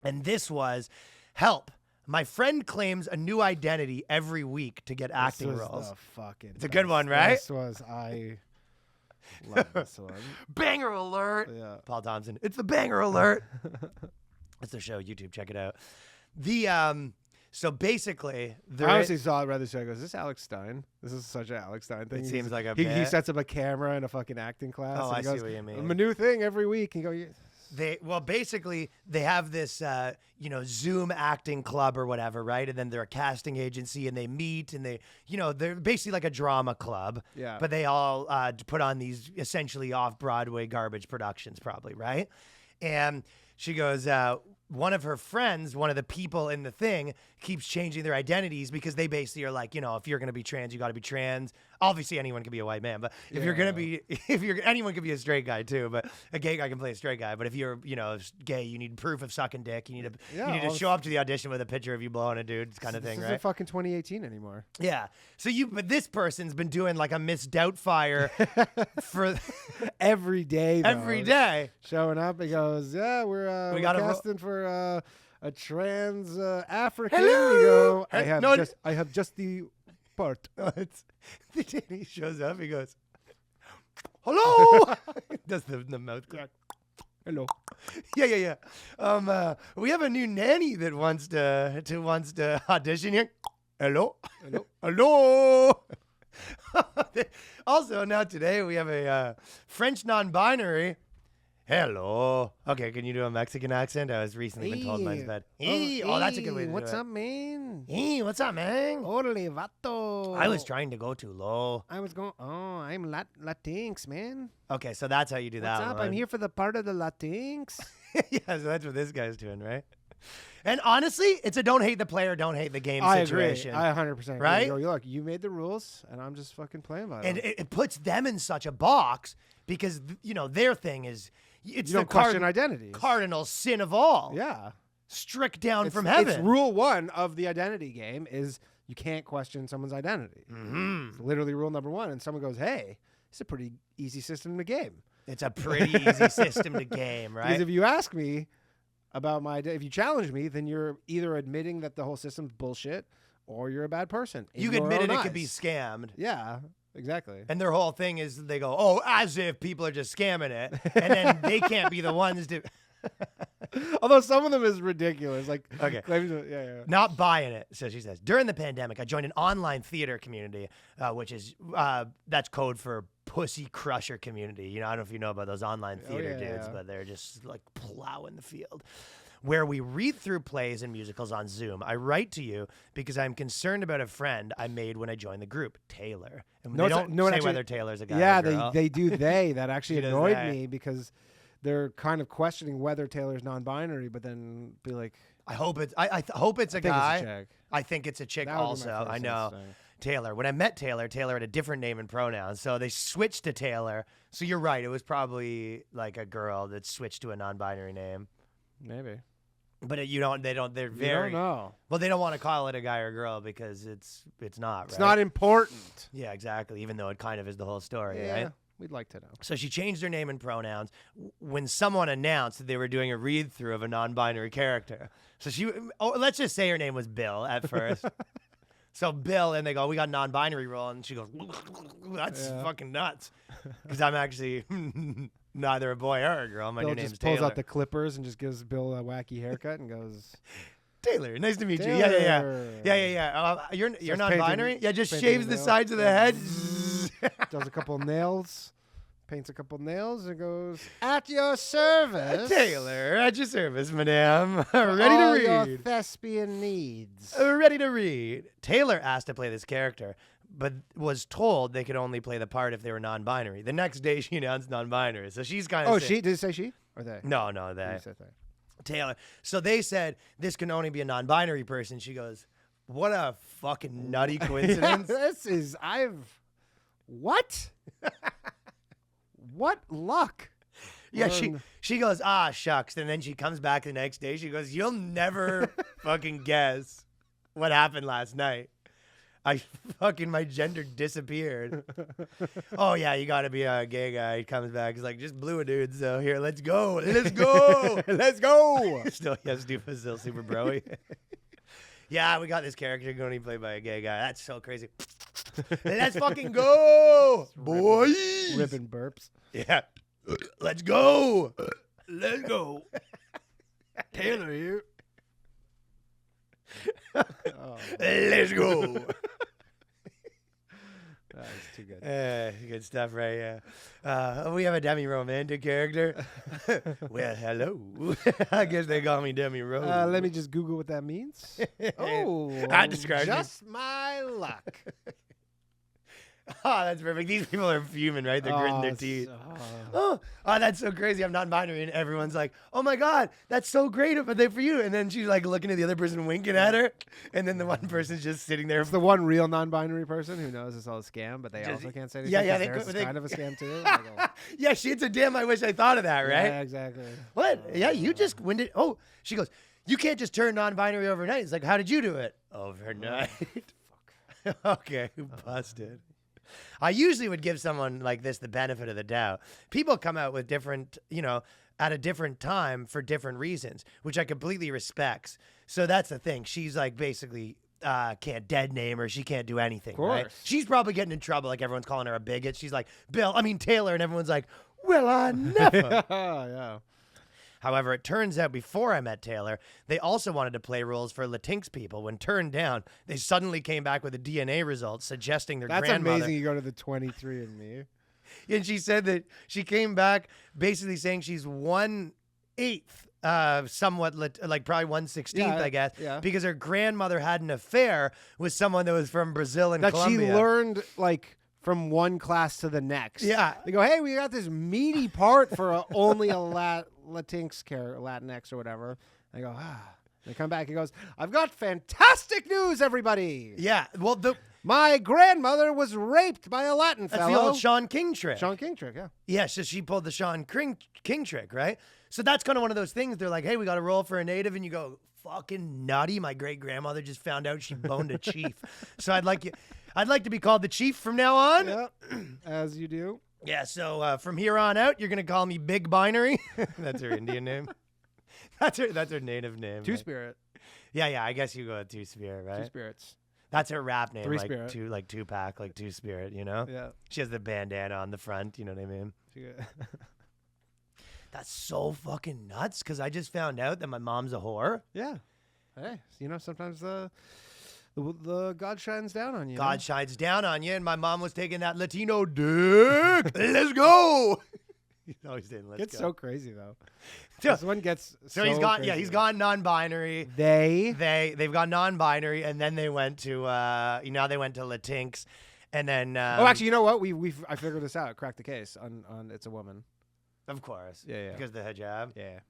And this was, help. My friend claims a new identity every week to get acting roles. It's a good one, right? I love this one. Banger alert. Yeah. Paul Thompson. It's the banger alert. It's the show, YouTube. Check it out. So basically, I honestly saw it rather so I go, is this Alex Stein? This is such an Alex Stein thing. It seems like a he bit. sets up a camera in a fucking acting class. Oh, and I he goes, see what you mean. I'm a new thing every week. And you go, Basically, they have this, Zoom acting club or whatever, right? And then they're a casting agency, and they meet, and they're basically like a drama club. Yeah. But they all put on these essentially off-Broadway garbage productions, probably, right? And she goes, one of her friends, one of the people in the thing, keeps changing their identities because they basically are like, if you're going to be trans, you got to be trans. Obviously, anyone can be a white man, but anyone can be a straight guy too, but a gay guy can play a straight guy. But if you're, gay, you need proof of sucking dick. You need to show up to the audition with a picture of you blowing a dude kind of thing, this right? isn't fucking 2018 anymore. Yeah. But this person's been doing like a Miss Doubtfire for every day. Every day. Showing up. He goes, yeah, we're casting for a trans African. Hello. You go, I have just the part. He shows up. He goes, hello. Does the mouth crack? Hello. Yeah. We have a new nanny that wants to audition here. Hello. Also, now today we have a French non-binary. Hello. Okay, can you do a Mexican accent? I was recently been told mine's bad. Hey, that's a good way to do it. What's up, man? Hey, what's up, man? Holy vato. I was trying to go too low. I'm Latinx, man. Okay, so that's how you do that. What's up? one. I'm here for the part of the Latinx. Yeah, so that's what this guy's doing, right? And honestly, it's a don't hate the player, don't hate the game situation. I agree. I 100% agree. Right? Look, you made the rules, and I'm just fucking playing by them. And it puts them in such a box because, their thing is... It's you don't question identities. Cardinal sin of all. Yeah. Strict down from heaven. It's rule 1 of the identity game is you can't question someone's identity. Mm-hmm. It's literally rule number 1. And someone goes, hey, it's a pretty easy system to game. It's a pretty easy system to game, right? Because if you ask me about if you challenge me, then you're either admitting that the whole system's bullshit or you're a bad person. You admitted it could be scammed. Yeah. Exactly. And their whole thing is they go, oh, as if people are just scamming it. And then they can't be the ones to... Although some of them is ridiculous. Like, okay. Yeah. Not buying it. So she says, during the pandemic, I joined an online theater community, which is, that's code for pussy crusher community. I don't know if you know about those online theater dudes, but they're just like plowing the field. Where we read through plays and musicals on Zoom. I write to you because I'm concerned about a friend I made when I joined the group, Taylor. And they don't say whether Taylor's a guy or a girl. they do. That actually annoyed me because they're kind of questioning whether Taylor's non-binary, but then be like, I hope it's a guy. It's a chick. I think it's a chick also. I know. Taylor. When I met Taylor had a different name and pronouns, so they switched to Taylor. So you're right. It was probably like a girl that switched to a non-binary name. Maybe. But they're very... You don't know. Well, they don't want to call it a guy or girl because it's not, right? It's not important. Yeah, exactly, even though it kind of is the whole story, yeah, right? We'd like to know. So she changed her name and pronouns when someone announced that they were doing a read-through of a non-binary character. So let's just say her name was Bill at first. So Bill, and they go, we got a non-binary role, and she goes, that's fucking nuts. Because I'm actually... neither a boy or a girl. My new name's Taylor. Pulls out the clippers and just gives Bill a wacky haircut and goes, Taylor, nice to meet you. Taylor. Yeah. You're non-binary? Yeah, just shaves the sides of the head. Does a couple nails. Paints a couple nails and goes, at your service. Taylor, at your service, madame. Ready to all read. Your thespian needs. Ready to read. Taylor asked to play this character, but was told they could only play the part if they were non-binary. The next day, she announced non-binary. So she's kind of... Oh, she? Did it say she? Or they? No, they. Taylor. So they said, this can only be a non-binary person. She goes, what a fucking nutty coincidence. What? What luck? Yeah, she goes, shucks. And then she comes back the next day. She goes, you'll never fucking guess what happened last night. my gender disappeared. Oh yeah, you gotta be a gay guy. He comes back, he's like, just blew a dude, so here, let's go. Let's go. Let's go. Still, yes, dude was still super broy. Yeah, we got this character going to be played by a gay guy. That's so crazy. Let's fucking go, boys. Ripping burps. Yeah. Let's go. Let's go. Taylor here. Oh, Let's go. that's too good. Good stuff, right? Yeah. We have a demi-romantic character. Well, hello. I guess they call me demi-ro. Let me just Google what that means. Oh, I described it. just my luck. Oh, that's perfect. These people are fuming, right? They're gritting their teeth. Oh, that's so crazy. I'm non-binary, and everyone's like, "Oh my god, that's so great for you." And then she's like looking at the other person, winking at her, and then the one person's just sitting there. It's the one real non-binary person who knows it's all a scam, but they also can't say anything. Yeah, theirs is kind of a scam too. Like, yeah, shit's a damn. I wish I thought of that, right? Yeah, exactly. What? Yeah, you just winded. Oh, she goes, "You can't just turn non-binary overnight." It's like, how did you do it? Overnight. Fuck. Okay, busted. I usually would give someone like this the benefit of the doubt. People come out with different, at a different time for different reasons, which I completely respect. So that's the thing. She's like basically can't dead name her. She can't do anything, right? She's probably getting in trouble. Like everyone's calling her a bigot. She's like, Taylor. And everyone's like, well, I never. Yeah. However, it turns out before I met Taylor, they also wanted to play roles for Latinx people. When turned down, they suddenly came back with a DNA result suggesting their grandmother. That's amazing. You go to the 23andMe. And she said that she came back basically saying she's 1/8, somewhat like probably 1/16, I guess, because her grandmother had an affair with someone that was from Brazil and Colombia. That she learned like from one class to the next. Yeah. They go, hey, we got this meaty part for only a Latinx or whatever. They go, They come back and goes, I've got fantastic news, everybody. Yeah. Well, my grandmother was raped by a Latin fellow. That's the old Sean King trick. Sean King trick, yeah. Yeah, so she pulled the Sean King trick, right? So that's kind of one of those things. They're like, hey, we got to roll for a native. And you go, fucking nutty. My great-grandmother just found out she boned a chief. So I'd like to be called the chief from now on. Yeah, as you do. Yeah, so from here on out, you're going to call me Big Binary. That's her Indian name. That's her native name. Two-Spirit. Yeah, I guess you go with Two-Spirit, right? Two-Spirits. That's her rap name. Three-Spirit. Like Tupac, like Two-Spirit, Yeah. She has the bandana on the front, you know what I mean? That's so fucking nuts, because I just found out that my mom's a whore. Yeah. Hey, sometimes the God shines down on you. God shines down on you, and my mom was taking that Latino dick. Let's go. He's always saying, let's go. It's so crazy, though. This one gets so he's gone. Yeah, he's gone non-binary. They've gone non-binary, and then they went to now they went to Latinx, and then actually, you know what? I figured this out. Cracked the case on it's a woman. Of course. Yeah. Because of the hijab. Yeah.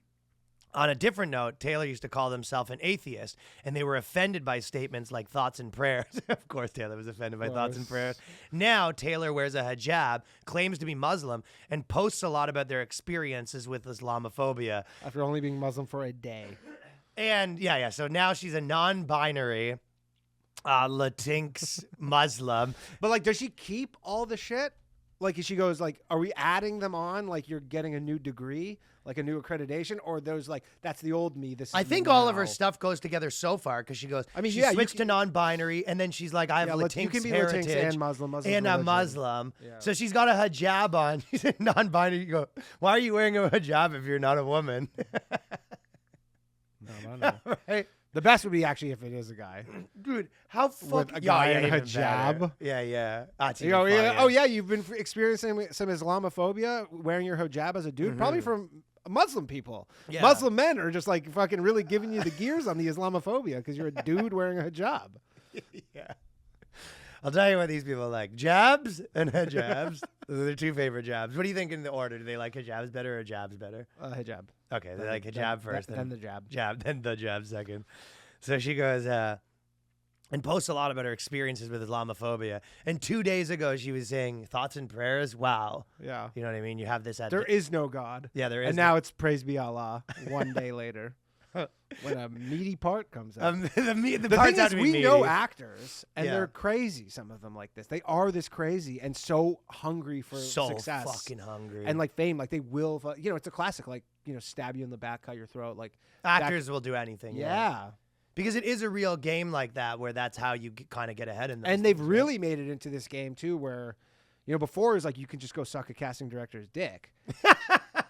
On a different note, Taylor used to call himself an atheist, and they were offended by statements like thoughts and prayers. Of course, Taylor was offended by thoughts and prayers. Now, Taylor wears a hijab, claims to be Muslim, and posts a lot about their experiences with Islamophobia. After only being Muslim for a day. And, yeah. So now she's a non-binary Latinx Muslim. But, does she keep all the shit? She goes, are we adding them on? You're getting a new degree, a new accreditation? Or those, that's the old me, this is I think now. all of her stuff goes together so far, because she goes, she switched to non-binary, and then she's like, I have Latinx you can be heritage. Latinx and Muslim and I'm Muslim. Yeah. So she's got a hijab on. She's a non-binary. You go, why are you wearing a hijab if you're not a woman? No. Right? The best would be actually if it is a guy. Dude, how fuck a guy in a hijab. Yeah. That's you've been experiencing some Islamophobia wearing your hijab as a dude, probably from Muslim people. Yeah. Muslim men are just fucking really giving you the gears on the Islamophobia because you're a dude wearing a hijab. Yeah. I'll tell you what these people like. Jabs and hijabs. Those are their two favorite jabs. What do you think in the order? Do they like hijabs better or jabs better? Hijab. Okay, they like hijab first. Then the jab. Then the jab second. So she goes and posts a lot about her experiences with Islamophobia. And 2 days ago, she was saying thoughts and prayers. Wow. Yeah. You know what I mean? You have this. There is no God. Yeah, there is. And now it's praise be Allah 1 day later. when a meaty part comes out. The The parts thing have is, to be we meaty. know actors, and Yeah. they're crazy. Some of them like this. They are this crazy and so hungry for so success fucking hungry. and like fame. Like they will. It's a classic. Like stab you in the back, cut your throat. Like actors will do anything. yeah. Because it is a real game like that, where that's how you kind of get ahead in those And they've things, really made it into this game too, where before it was like you can just go suck a casting director's dick,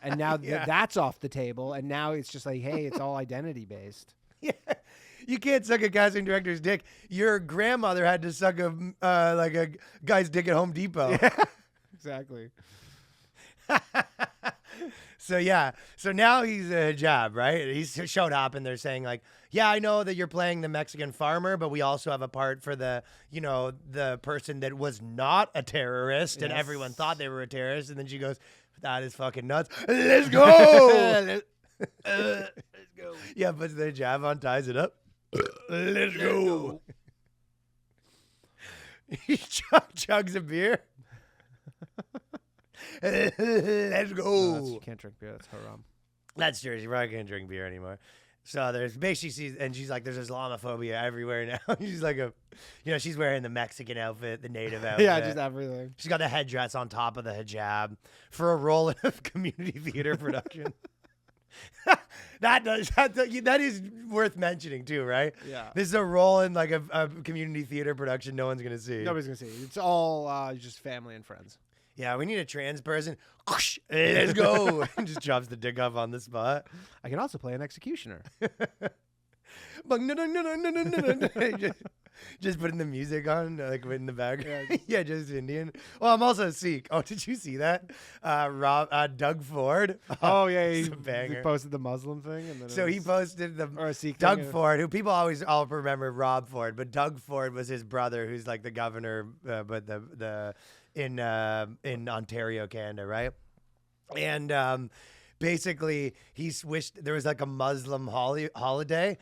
and now that's off the table. And now it's just like, hey, it's all identity based. Yeah. You can't suck a casting director's dick. Your grandmother had to suck a guy's dick at Home Depot. Yeah, exactly. So now he's a hijab, right? He's showed up and they're saying like, yeah, I know that you're playing the Mexican farmer, but we also have a part for the person that was not a terrorist and everyone thought they were a terrorist. And then she goes, that is fucking nuts. Let's go. Let's go. Yeah, puts the hijab on, ties it up. Let's go. He chugs a beer. Let's go. No, you can't drink beer. That's haram. That's true. She probably can't drink beer anymore. So there's basically she's like, there's Islamophobia everywhere now. She's like she's wearing the Mexican outfit, the native outfit. Yeah, just everything. She's got the headdress on top of the hijab for a role in a community theater production. That is worth mentioning too, right? Yeah. This is a role in like a community theater production no one's gonna see. Nobody's gonna see it. It's all just family and friends. Yeah, we need a trans person. Let's go. And just drops the dick off on the spot. I can also play an executioner. But no. Just putting the music on, like in the background. Yeah, just Indian. Well, I'm also Sikh. Oh, did you see that? Doug Ford. Oh yeah, he banger. posted the Muslim thing, and then So he posted or a Sikh Doug thing, Ford, who people always all remember Rob Ford, but Doug Ford was his brother, who's like the governor, but in Ontario, Canada, right? And basically, he wished there was like a Muslim holiday,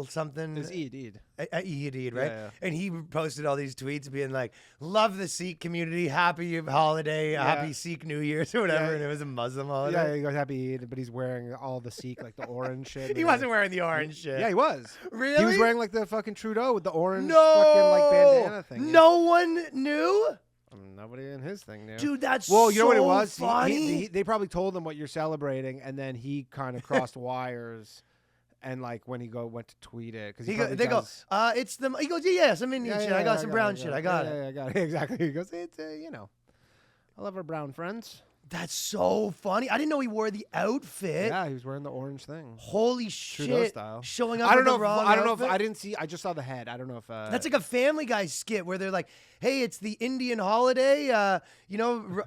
something. It's Eid. Eid, right? Yeah. And he posted all these tweets being like, "Love the Sikh community, happy holiday, happy Sikh New Year's or whatever," and it was a Muslim holiday. Yeah, he goes happy Eid, but he's wearing all the Sikh, like the orange shit. He wasn't wearing the orange shit. Yeah, he was. Really? He was wearing like the fucking Trudeau with the orange fucking like bandana thing. No one knew? Nobody in his thing knew. Dude, that's well, you know what it was? funny. They probably told him what you're celebrating, and then he kind of crossed wires. And like when he went to tweet it, because he goes, yeah, some Indian shit. I got some brown shit. I got it. Yeah, I got it. Exactly. He goes, it's I love our brown friends. That's so funny. I didn't know he wore the outfit. Yeah, he was wearing the orange thing. Holy Trudeau shit! style. Showing up. I don't with know. the wrong I don't know if outfit? I didn't see. I just saw the head. I don't know if that's like a Family Guy skit where they're like, "Hey, it's the Indian holiday.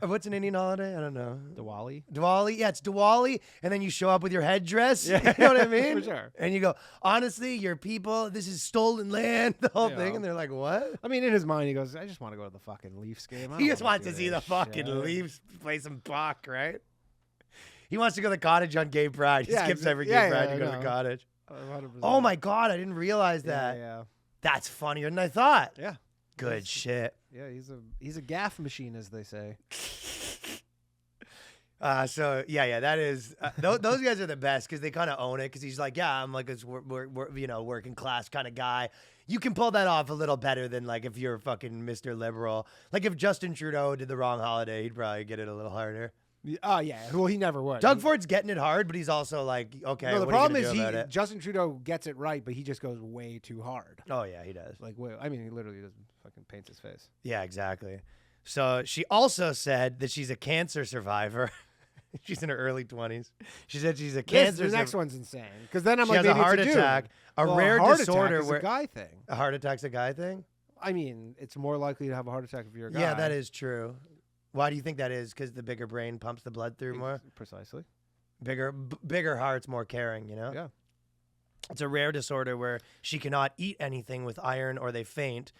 What's an Indian holiday? I don't know. Diwali. Diwali. Yeah, it's Diwali. And then you show up with your headdress. Yeah. You know what I mean? For sure. And you go, honestly, your people. This is stolen land. The whole thing. And they're like, what? I mean, in his mind, he goes, "I just want to go to the fucking Leafs game." He just wants to see the fucking Leafs play some puck, right? He wants to go to the cottage on Gay Pride. He skips every Gay Pride to go to the cottage. 100%. Oh my God, I didn't realize that. Yeah. That's funnier than I thought. Yeah. Good shit. Yeah, he's a gaff machine, as they say. That is those guys are the best because they kind of own it. Because he's like, yeah, I'm like this working class kind of guy. You can pull that off a little better than like if you're fucking Mr. Liberal. Like if Justin Trudeau did the wrong holiday, he'd probably get it a little harder. Oh yeah, well he never would. Doug Ford's getting it hard, but he's also like, okay. No, the what problem are you gonna do about is it? Justin Trudeau gets it right, but he just goes way too hard. Oh yeah, he does. Like, I mean, he literally just fucking paints his face. Yeah, exactly. So she also said that she's a cancer survivor. She's in her early 20s. She said she's a cancer. The next one's insane because then I'm she like, has a heart attack, a rare heart disorder attack is where a guy thing. A heart attack's a guy thing. I mean, it's more likely to have a heart attack if you're a guy. Yeah, that is true. Why do you think that is? Because the bigger brain pumps the blood through more? Precisely. Bigger heart's more caring, you know? Yeah. It's a rare disorder where she cannot eat anything with iron or they faint.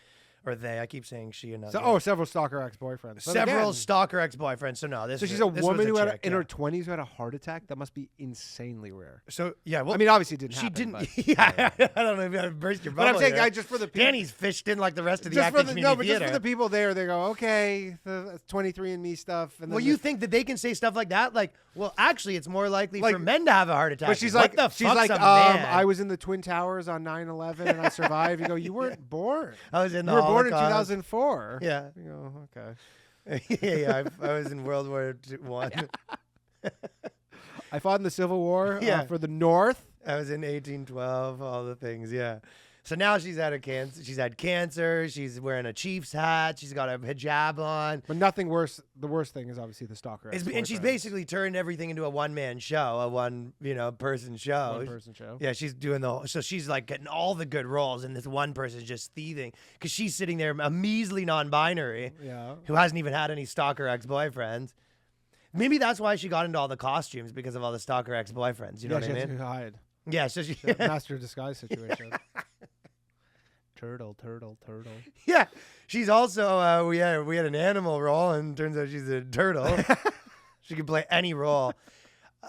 or they. I keep saying she and Several stalker ex-boyfriends. But several again, stalker ex-boyfriends. So no, this. So she's this a was woman who had chick, in her 20s who had a heart attack. That must be insanely rare. So yeah, well, I mean, obviously it didn't she happen. didn't. But, Yeah, I don't know if you burst your but bubble. I'm saying, here. just for the people, Danny's fished in like the rest of the just acting for the, community no, but theater. just for the people there, they go, okay, the 23andMe stuff. And then Well, you think that they can say stuff like that? Like, well, actually, it's more likely Like- for men to have a heart attack. But she's What like, the she's fuck's like, a man? I was in the Twin Towers on 9/11 and I survived. You go, you weren't born. I was in the You were born in Holocaust. 2004. Yeah. You go, okay. yeah. I was in World War I. I fought in the Civil War Yeah. for the North. I was in 1812. All the things. Yeah. So now she's had cancer. She's had cancer. She's wearing a Chiefs hat. She's got a hijab on. But nothing worse. The worst thing is obviously the stalker. And she's basically turned everything into a one-man show, a person show. one-person show. Yeah, she's doing so she's like getting all the good roles, and this one person's just thieving because she's sitting there, a measly non-binary, Yeah. who hasn't even had any stalker ex-boyfriends. Maybe that's why she got into all the costumes, because of all the stalker ex-boyfriends. You know what I she mean? had to hide. Yeah, so she. Master of disguise situation. Turtle. Yeah, she's also we had an animal role, and turns out she's a turtle. She can play any role.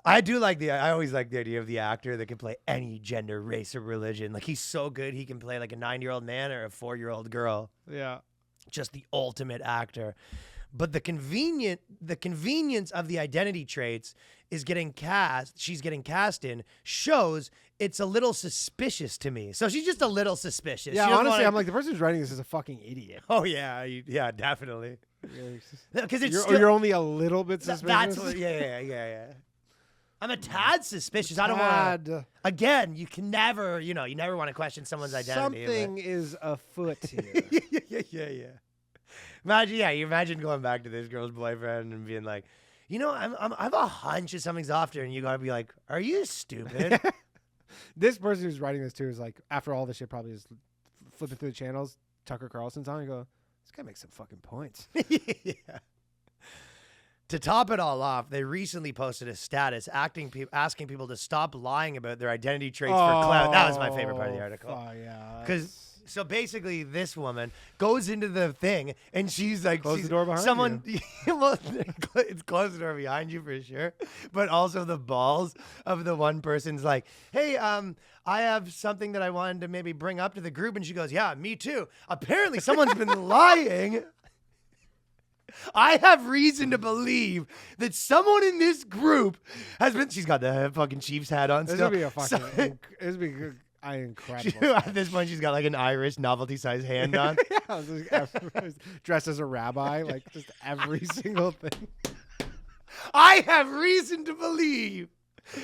I always like the idea of the actor that can play any gender, race, or religion. Like, he's so good, he can play like a 9-year-old man or a 4-year-old girl. Yeah. Just the ultimate actor. But the convenience of the identity traits she's getting cast in shows it's a little suspicious to me. So she's just a little suspicious. Yeah, She doesn't honestly, wanna- I'm like, the person who's writing this is a fucking idiot. Oh yeah, definitely. Because it's You're only a little bit suspicious. that's what, yeah. I'm a tad suspicious. I don't want to. Again, you can never, you never want to question someone's identity. Something is afoot here. Yeah. Imagine going back to this girl's boyfriend and being like, I have a hunch that something's off there, and you gotta be like, are you stupid? This person who's writing this too is like, after all this shit, probably is flipping through the channels. Tucker Carlson's on. You go, this guy makes some fucking points. Yeah. To top it all off, they recently posted a status asking people to stop lying about their identity traits for clout. That was my favorite part of the article. Oh, yeah. So basically, this woman goes into the thing, and she's like, Close the door behind someone, well, it's close the door behind you for sure, but also the balls of the one person's like, hey, I have something that I wanted to maybe bring up to the group, and she goes, yeah, me too. Apparently, someone's been lying. I have reason to believe that someone in this group has been. She's got the fucking Chiefs hat on. This still. would be a fucking. This would be good. Incredible. At this point, she's got like an Irish novelty-sized hand on. Yeah, dressed as a rabbi, like just every single thing. I have reason to believe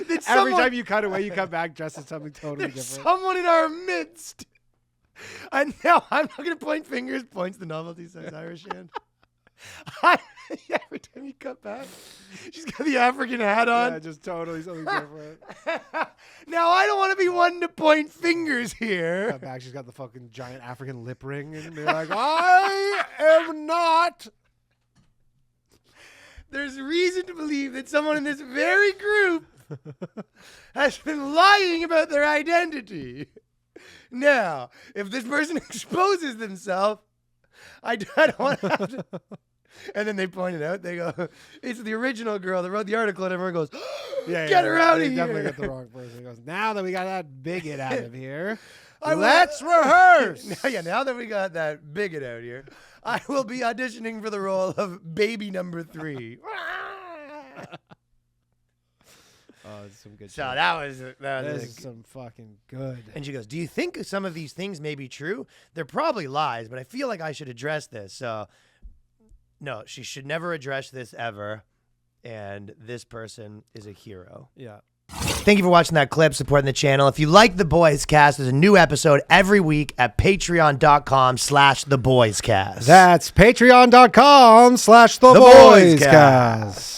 that Every time you cut away, you come back dressed as something totally there's different. someone in our midst. And now I'm not going to point fingers, points the novelty-sized Irish hand. Every time you cut back, she's got the African hat on. Yeah, just totally something different. Now, I don't want to be one to point fingers here. Cut back, she's got the fucking giant African lip ring, and they're like, I am not. There's reason to believe that someone in this very group has been lying about their identity. Now, if this person exposes themselves, I don't want to have to. And then they point it out. They go, it's the original girl that wrote the article, and everyone goes, get her out of here. Definitely got the wrong person. He goes, now that we got that bigot out of here, let's rehearse. Now that we got that bigot out here, I will be auditioning for the role of baby number 3. Oh, it's some good So shit. that was This is some fucking good. And she goes, do you think some of these things may be true? They're probably lies, but I feel like I should address this. So, no, she should never address this ever. And this person is a hero. Yeah. Thank you for watching that clip, supporting the channel. If you like The Boyscast, there's a new episode every week at patreon.com/TheBoyscast. That's patreon.com/TheBoyscast.